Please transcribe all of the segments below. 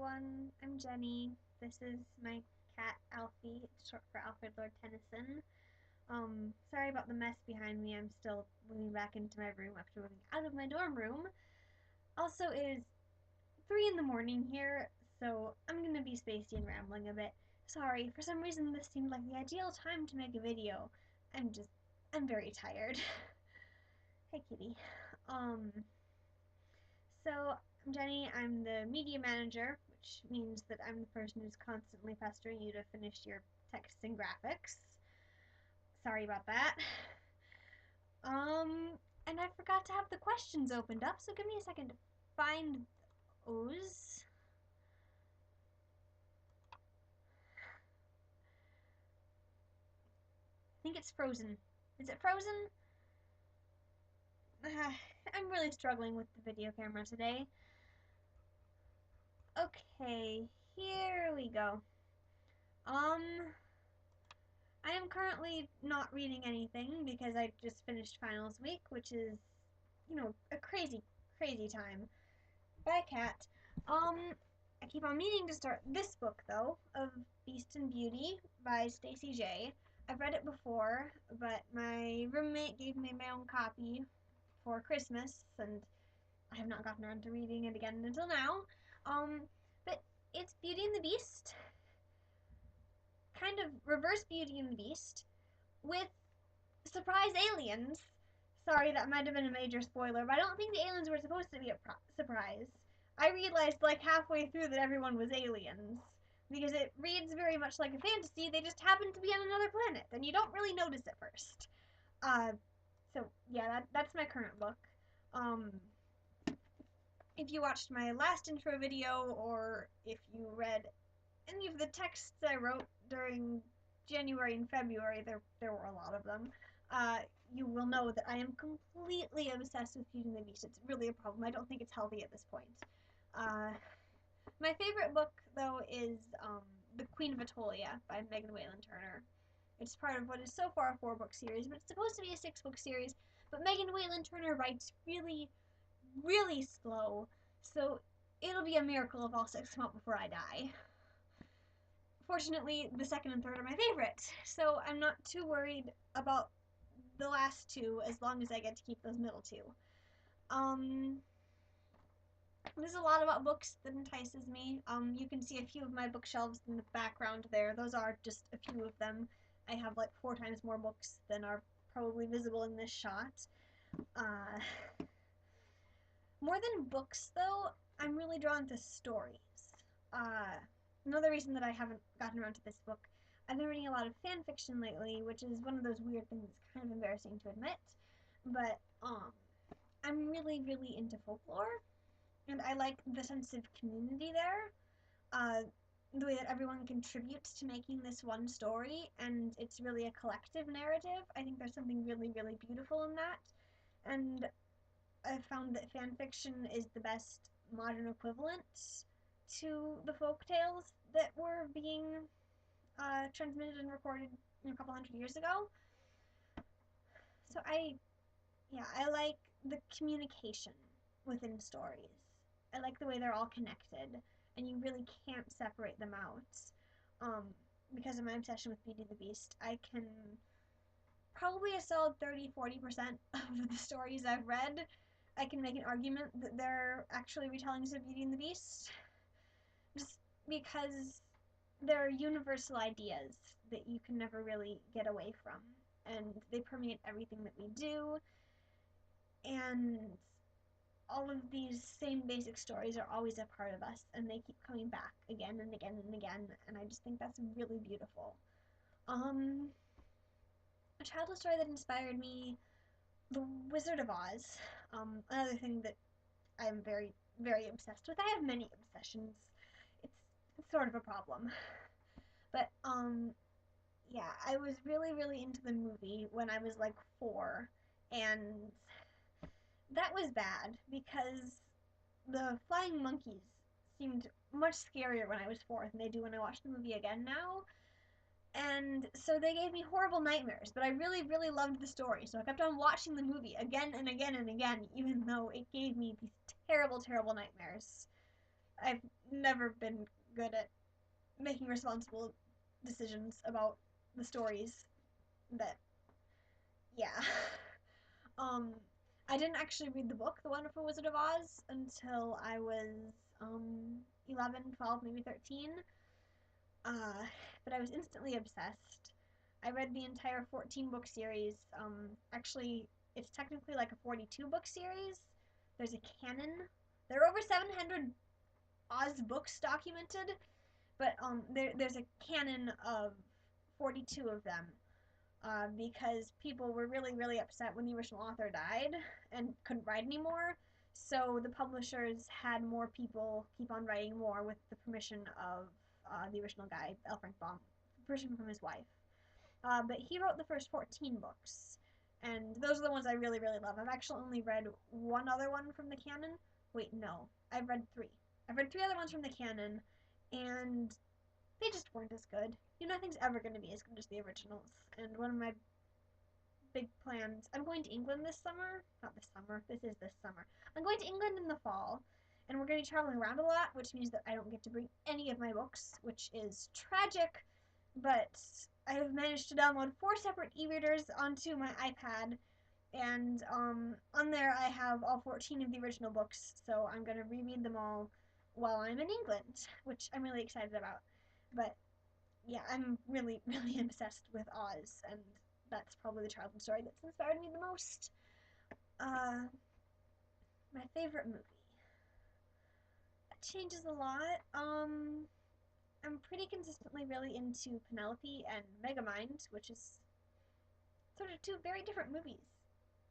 everyone. I'm Jenny. This is my cat Alfie. It's short for Alfred Lord Tennyson. Sorry about the mess behind me. I'm still moving back into my room after moving out of my dorm room. Also, it is 3 in the morning here, so I'm gonna be spacey and rambling a bit. Sorry, for some reason this seemed like the ideal time to make a video. I'm very tired. Hey, kitty. Um, so I'm Jenny. I'm the media manager, which means that I'm the person who's constantly pestering you to finish your text and graphics. Sorry about that. And I forgot to have the questions opened up, so give me a second to find those. I think it's frozen. Is it frozen? I'm really struggling with the video camera today. Okay, here we go. I am currently not reading anything because I just finished finals week, which is, a crazy, crazy time. Bye, cat. I keep on meaning to start this book, though, of Beast and Beauty by Stacey J. I've read it before, but my roommate gave me my own copy for Christmas, and I have not gotten around to reading it again until now. But it's Beauty and the Beast, kind of reverse Beauty and the Beast, with surprise aliens. Sorry, that might have been a major spoiler, but I don't think the aliens were supposed to be a surprise. I realized like halfway through that everyone was aliens, because it reads very much like a fantasy. They just happen to be on another planet, and you don't really notice at first. So yeah, that's my current book. If you watched my last intro video, or if you read any of the texts I wrote during January and February, there were a lot of them, you will know that I am completely obsessed with Beauty and the Beast. It's really a problem. I don't think it's healthy at this point. My favorite book, though, is The Queen of Atolia by Megan Whalen Turner. It's part of what is so far a 4-book series, but it's supposed to be a 6-book series. But Megan Whalen Turner writes really, really slow, so it'll be a miracle if all 6 come out before I die. Fortunately, the second and third are my favorite, so I'm not too worried about the last 2 as long as I get to keep those middle 2. There's a lot about books that entices me. You can see a few of my bookshelves in the background there. Those are just a few of them. I have like 4 times more books than are probably visible in this shot. More than books, though, I'm really drawn to stories. Another reason that I haven't gotten around to this book, I've been reading a lot of fan fiction lately, which is one of those weird things that's kind of embarrassing to admit, but I'm really, really into folklore, and I like the sense of community there, the way that everyone contributes to making this one story, and it's really a collective narrative. I think there's something really, really beautiful in that, and I've found that fan fiction is the best modern equivalent to the folk tales that were being transmitted and recorded a couple hundred years ago. So I like the communication within stories. I like the way they're all connected, and you really can't separate them out. Because of my obsession with Beauty and the Beast, I can probably a solid 30-40% of the stories I've read, I can make an argument that they're actually retellings of Beauty and the Beast, just because they're universal ideas that you can never really get away from, and they permeate everything that we do, and all of these same basic stories are always a part of us, and they keep coming back again and again and again, and I just think that's really beautiful. A childhood story that inspired me, The Wizard of Oz. Another thing that I'm very, very obsessed with. I have many obsessions. It's sort of a problem. But, yeah, I was really, really into the movie when I was like 4, and that was bad because the flying monkeys seemed much scarier when I was 4 than they do when I watch the movie again now. And so they gave me horrible nightmares, but I really, really loved the story, so I kept on watching the movie again and again and again, even though it gave me these terrible, terrible nightmares. I've never been good at making responsible decisions about the stories that, yeah. Um, I didn't actually read the book, The Wonderful Wizard of Oz, until I was 11, 12, maybe 13. Uh, but I was instantly obsessed. I read the entire 14 book series. Actually, it's technically like a 42 book series. There's a canon. There are over 700 Oz books documented, but there's a canon of 42 of them, because people were really, really upset when the original author died and couldn't write anymore. So the publishers had more people keep on writing more with the permission of the original guy, L. Frank Baum, permission from his wife. But he wrote the first 14 books, and those are the ones I really, really love. I've actually only read one other one from the canon. Wait, no, I've read three. I've read three other ones from the canon, and they just weren't as good. Nothing's ever going to be as good as the originals. And one of my big plans, I'm going to England this summer. Not this summer, this is this summer. I'm going to England in the fall, and we're going to be traveling around a lot, which means that I don't get to bring any of my books, which is tragic, but I have managed to download 4 separate e-readers onto my iPad, and on there I have all 14 of the original books, so I'm going to reread them all while I'm in England, which I'm really excited about. But yeah, I'm really, really obsessed with Oz, and that's probably the childhood story that's inspired me the most. Uh, my favorite movie. That changes a lot. I'm pretty consistently really into Penelope and Megamind, which is sort of two very different movies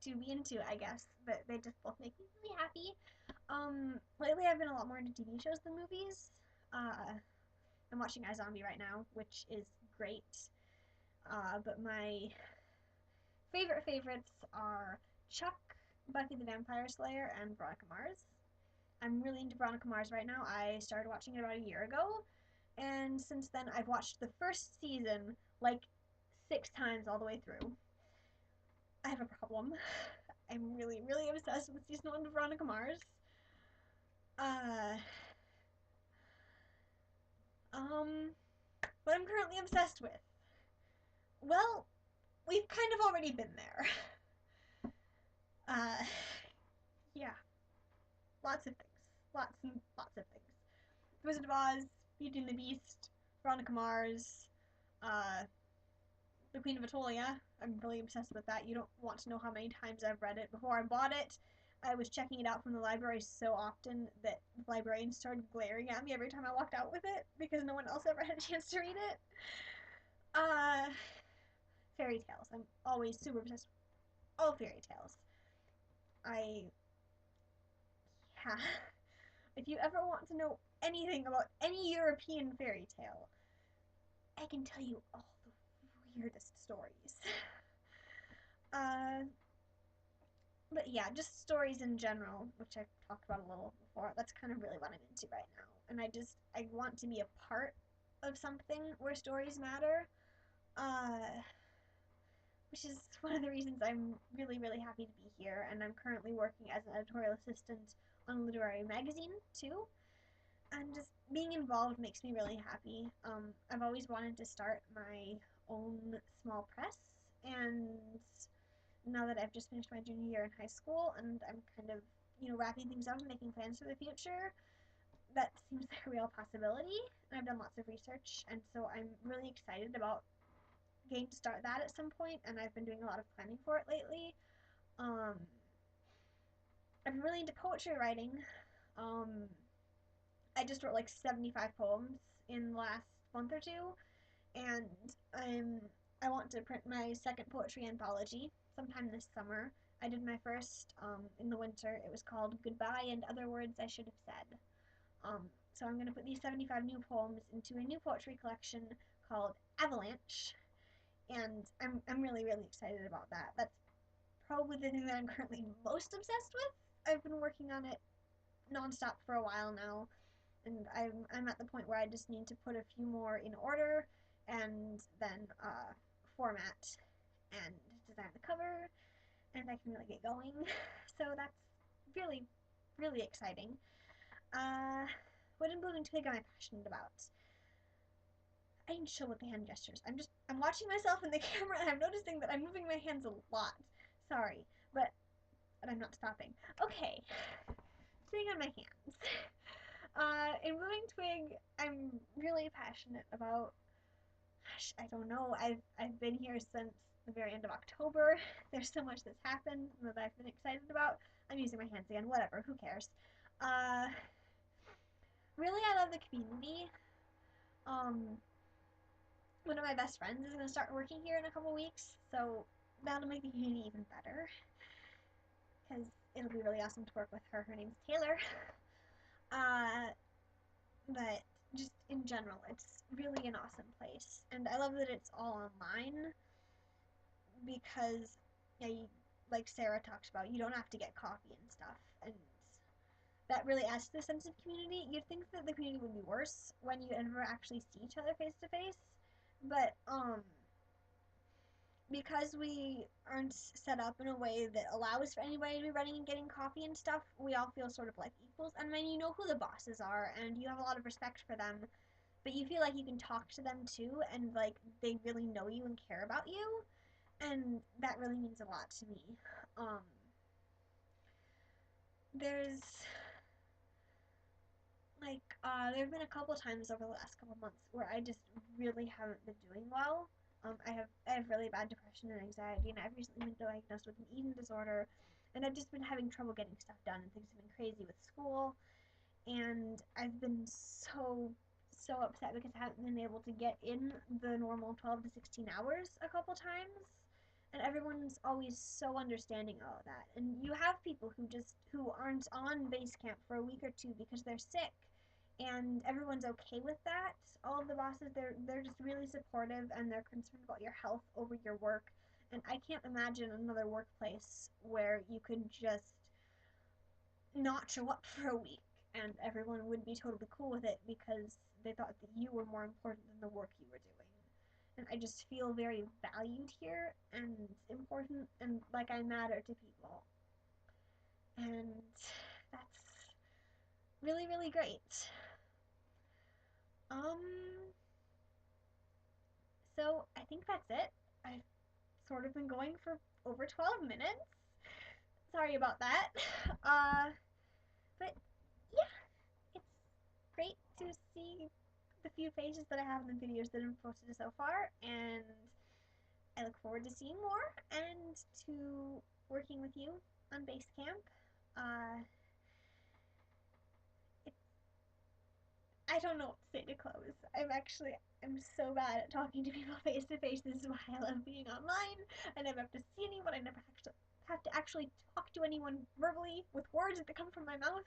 to be into, I guess, but they just both make me really happy. Lately I've been a lot more into TV shows than movies. I'm watching iZombie right now, which is great. But my favorites are Chuck, Buffy the Vampire Slayer, and Veronica Mars. I'm really into Veronica Mars right now. I started watching it about a year ago, and since then I've watched the first season like 6 times all the way through. I have a problem. I'm really, really obsessed with season 1 of Veronica Mars. What I'm currently obsessed with. Well, we've kind of already been there. Uh, yeah. Lots of things. Lots and lots of things. The Wizard of Oz, Beauty and the Beast, Veronica Mars, The Queen of Atolia. I'm really obsessed with that. You don't want to know how many times I've read it. Before I bought it, I was checking it out from the library so often that the librarians started glaring at me every time I walked out with it because no one else ever had a chance to read it. Fairy tales. I'm always super obsessed with all fairy tales. Yeah. If you ever want to know anything about any European fairy tale, I can tell you all the weirdest stories. But yeah, just stories in general, which I've talked about a little before. That's kind of really what I'm into right now. And I want to be a part of something where stories matter. Which is one of the reasons I'm really, really happy to be here. And I'm currently working as an editorial assistant on a literary magazine, too. And just being involved makes me really happy. I've always wanted to start my own small press, and now that I've just finished my junior year in high school and I'm kind of, wrapping things up and making plans for the future, that seems like a real possibility. And I've done lots of research, and so I'm really excited about getting to start that at some point, and I've been doing a lot of planning for it lately. I've been really into poetry writing. I just wrote like 75 poems in the last month or two, and I want to print my second poetry anthology sometime this summer. I did my first in the winter. It was called Goodbye and Other Words I Should Have Said. So I'm going to put these 75 new poems into a new poetry collection called Avalanche, and I'm really, really excited about that. That's probably the thing that I'm currently most obsessed with. I've been working on it nonstop for a while now, and I'm at the point where I just need to put a few more in order, and then format and design the cover, and I can really get going. So that's really, really exciting. what in Blooming Twig am I passionate about? I need to show with the hand gestures. I'm watching myself in the camera and I'm noticing that I'm moving my hands a lot. Sorry, and I'm not stopping. Okay, sitting on my hands. In Blooming Twig, I'm really passionate about. Gosh, I don't know. I've been here since the very end of October. There's so much that's happened that I've been excited about. I'm using my hands again. Whatever. Who cares? Uh, really, I love the community. Um, one of my best friends is going to start working here in a couple weeks, so that'll make the community even better. Because it'll be really awesome to work with her. Her name's Taylor. But just in general, it's really an awesome place. And I love that it's all online because, yeah, like Sarah talked about, you don't have to get coffee and stuff. And that really adds to the sense of community. You'd think that the community would be worse when you never actually see each other face to face. But, because we aren't set up in a way that allows for anybody to be running and getting coffee and stuff, we all feel sort of like equals. And when you know who the bosses are and you have a lot of respect for them, but you feel like you can talk to them too, and like they really know you and care about you, and that really means a lot to me. Um, there's there have been a couple times over the last couple months where I just really haven't been doing well. I have really bad depression and anxiety, and I've recently been diagnosed with an eating disorder, and I've just been having trouble getting stuff done, and things have been crazy with school, and I've been so upset because I haven't been able to get in the normal 12 to 16 hours a couple times, and everyone's always so understanding of that. And you have people who aren't on base camp for a week or two because they're sick, and everyone's okay with that. All of the bosses, they're just really supportive, and they're concerned about your health over your work. And I can't imagine another workplace where you could just not show up for a week and everyone would be totally cool with it because they thought that you were more important than the work you were doing. And I just feel very valued here and important and like I matter to people. And that's really, really great. Um, so I think that's it. I've sort of been going for over 12 minutes. Sorry about that. But yeah, it's great to see the few pages that I have in the videos that I've posted so far, and I look forward to seeing more and to working with you on Basecamp. Uh, I don't know what to say to close. I'm so bad at talking to people face to face. This is why I love being online. I never have to see anyone. I never have to actually talk to anyone verbally with words that come from my mouth.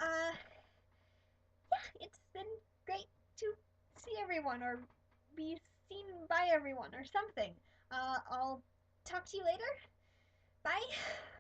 Yeah, it's been great to see everyone or be seen by everyone or something. I'll talk to you later. Bye.